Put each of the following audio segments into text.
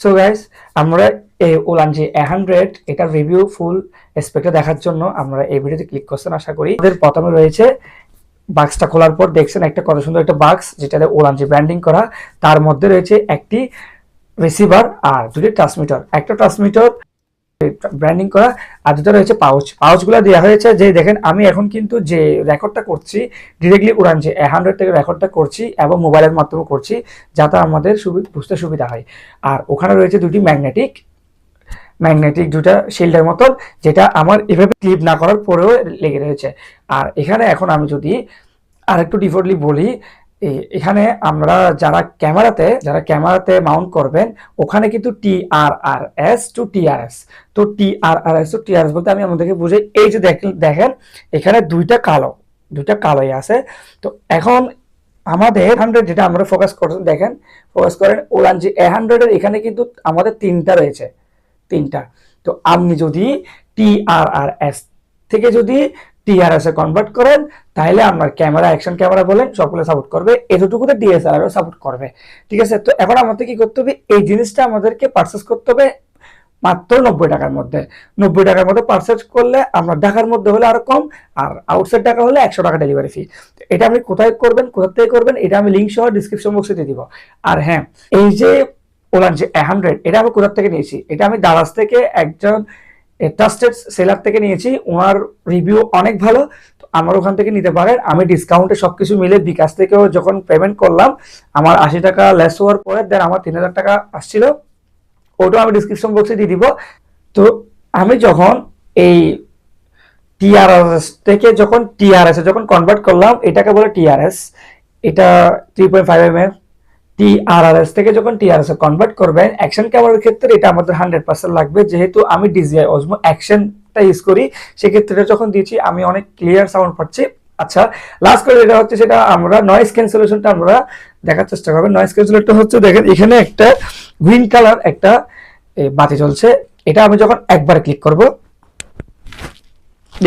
So guys, আমরা এই ওলানজি A100 এটা রিভিউ ফুল স্পেকটা দেখার জন্য আমরা এই ভিডিওতে ক্লিক করছেন। আশা করি আমাদের প্রথমে রয়েছে বাক্সটা খোলার পর দেখছেন একটা কত সুন্দর একটা বাক্স, যেটাতে ওলানজি ব্র্যান্ডিং করা। তার মধ্যে রয়েছে একটি রিসিভার আর দুটি ট্রান্সমিটার, একটা ট্রান্সমিটার ব্র্যান্ডিং করা আর দুটো রয়েছে পাউচগুলো দেওয়া হয়েছে। যে দেখেন, আমি এখন কিন্তু যে রেকর্ডটা করছি ডিরেক্টলি ওলানজি A100 থেকে রেকর্ডটা করছি এবং মোবাইলের মাধ্যমে করছি, যাতে আমাদের বুঝতে সুবিধা হয়। আর ওখানে রয়েছে দুটি ম্যাগনেটিক দুটা শিল্ডের মতন, যেটা আমার এভাবে ক্লিপ না করার পরেও লেগে রয়েছে। আর এখানে এখন আমি যদি আরেকটু ডিফল্টলি বলি, এখানে আমরা যারা ক্যামেরাতে মাউন্ট করবেন, ওখানে কিন্তু TRRS টু TRS। তো TRRS টু TRS বলতে আমি আমাদেরকে বুঝাই, এই যে দেখেন এখানে দুইটা কালোই আছে। তো এখন আমাদের 100 যেটা আমরা ফোকাস করেন ওলানজি A100 এর এখানে কিন্তু আমাদের তিনটা। তো আপনি যদি TRRS থেকে যদি TRS এ কনভার্ট করেন, তাহলে আপনার ক্যামেরা, অ্যাকশন ক্যামেরা বলেন, সবগুলো সাপোর্ট করবে, এতটুকুতে DSLR ও সাপোর্ট করবে। ঠিক আছে, তো এখন আমাদের কি করতে হবে, এই জিনিসটা আমাদেরকে পারচেজ করতে হবে মাত্র 90 টাকার মধ্যে। 90 টাকার মধ্যে পারচেজ করলে, আমরা ঢাকার মধ্যে হলে আরো কম, আর আউটসাইড ঢাকা হলে 100 টাকা ডেলিভারি ফি। এটা আপনি কোথা থেকে করবেন, এটা আমি লিঙ্ক সহ ডিসক্রিপশন বক্সে দিয়ে দিব। আর হ্যাঁ, এই যে ওলানজি A100 এটা আমি কোথা থেকে নিয়েছি, এটা আমি দারাজ থেকে একজন ট্রাস্টেড সেলার থেকে নিয়েছি। ওনার রিভিউ অনেক ভালো, তো আমার ওখান থেকে নিতে পারেন। আমি ডিসকাউন্টে সবকিছু মিলে বিকাশ থেকেও যখন পেমেন্ট করলাম, আমার 80 টাকা লেস হওয়ার পরে দেন আমার 3000 টাকা আসছিল, ওটাও আমি ডিসক্রিপশন বক্সে দিয়ে দিব। তো আমি যখন এই TRS থেকে TRS এ কনভার্ট করলাম, এটাকে বলে TRS, এটা 3.5 mm। TRRS থেকে যখন TRS এ কনভার্ট করবেন, অ্যাকশন ক্যামেরার ক্ষেত্রে এটা আমাদের 100% লাগবে, যেহেতু আমি DJI Osmo অ্যাকশনটা ইউজ করি। সেক্ষেত্রে যখন দিয়েছি আমি অনেক ক্লিয়ার সাউন্ড পাচ্ছি। আচ্ছা, লাস্ট করে যেটা হচ্ছে, সেটা আমরা নয়েজ ক্যান্সেলেশনটা আমরা দেখার চেষ্টা করবেন। নয়েজ ক্যান্সেলেশনটা হচ্ছে, দেখেন এখানে একটা গ্রিন কালার একটা বাতি জ্বলছে। এটা আমি যখন একবার ক্লিক করব,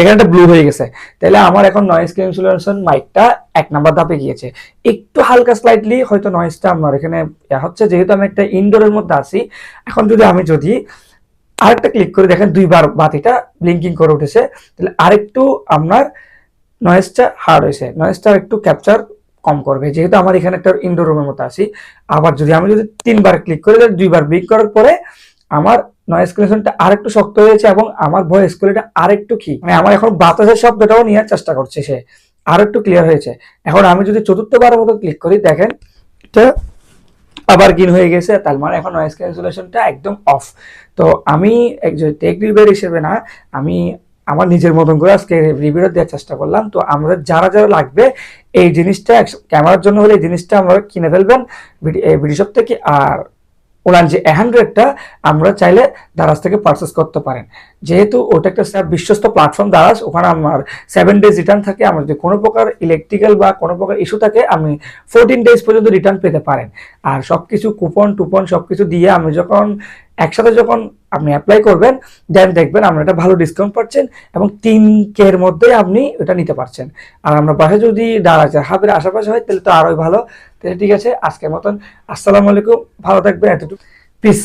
এখানে একটা ব্লু হয়ে গেছে, তাহলে আমার এখন নয়েজ ক্যান্সেলেশন মাইকটা 1 নাম্বার ধাপে গিয়েছে। একটু হালকা স্লাইটলি হয়তো নয়েজটা আমার এখানে হচ্ছে, যেহেতু আমি একটা ইনডোরের মধ্যে আছি। এখন আমি যদি আরেকটা ক্লিক করে, দেখেন 2বার বাতিটা ব্লিঙ্কিং করে উঠেছে, তাহলে আরেকটু আপনার নয়েজটা হার্ড হয়েছে, নয়েজটা একটু ক্যাপচার কম করবে, যেহেতু আমার এখানে একটা ইনডোর রুমের মতো আছি। আবার আমি যদি 3বার ক্লিক করে, 2বার ব্লিঙ্ক করার পরে আমার নয়েজ ক্যান্সেলেশনটা আরেকটু শক্ত হয়েছে এবং আমার ভয়েস কোয়ালিটি আরেকটু মানে আমার এখন বাতাসের শব্দটাও নেওয়ার চেষ্টা করছে, সে আরেকটু ক্লিয়ার হয়েছে। এখন আমি যদি 4বার মতো ক্লিক করি, দেখেন এটা আবার গ্রিন হয়ে গেছে, তার মানে এখন নয়েজ ক্যান্সেলেশনটা একদম অফ। তো আমি একজন টেক রিভিউয়ার হিসেবে না, আমি আমার নিজের মতন করে আজকে রিভিউটা দেওয়ার চেষ্টা করলাম। তো আমাদের যারা লাগবে এই জিনিসটা ক্যামেরার জন্য হলে, এই জিনিসটা আমরা কিনে ফেলবেন ভিডিও শপ থেকে। আর ওলানজি A100টা আমরা চাইলে দারাজ থেকে পারচেস করতে পারেন, যেহেতু ওটা একটা বিশ্বস্ত প্ল্যাটফর্ম দারাজ। ওখানে আমার 7 ডেজ রিটার্ন থাকে। আমার যদি কোনো প্রকার ইলেকট্রিক্যাল বা কোনো প্রকার ইস্যু থাকে, আমি 14 ডেজ পর্যন্ত রিটার্ন পেতে পারেন। আর সবকিছু কুপন সবকিছু দিয়ে আমি একসাথে আপনি অ্যাপ্লাই করবেন, দেন দেখবেন আমরা একটা ভালো ডিসকাউন্ট পাচ্ছেন এবং 3K এর মধ্যে আপনি এটা নিতে পারছেন। আর আমরা বাসায় যদি দারাজের হাবের আশেপাশে হয়, তাহলে তো আরোই ভালো। তাহলে ঠিক আছে, আজকের মতন আসসালামু আলাইকুম, ভালো থাকবেন, এতটুকু, পিস।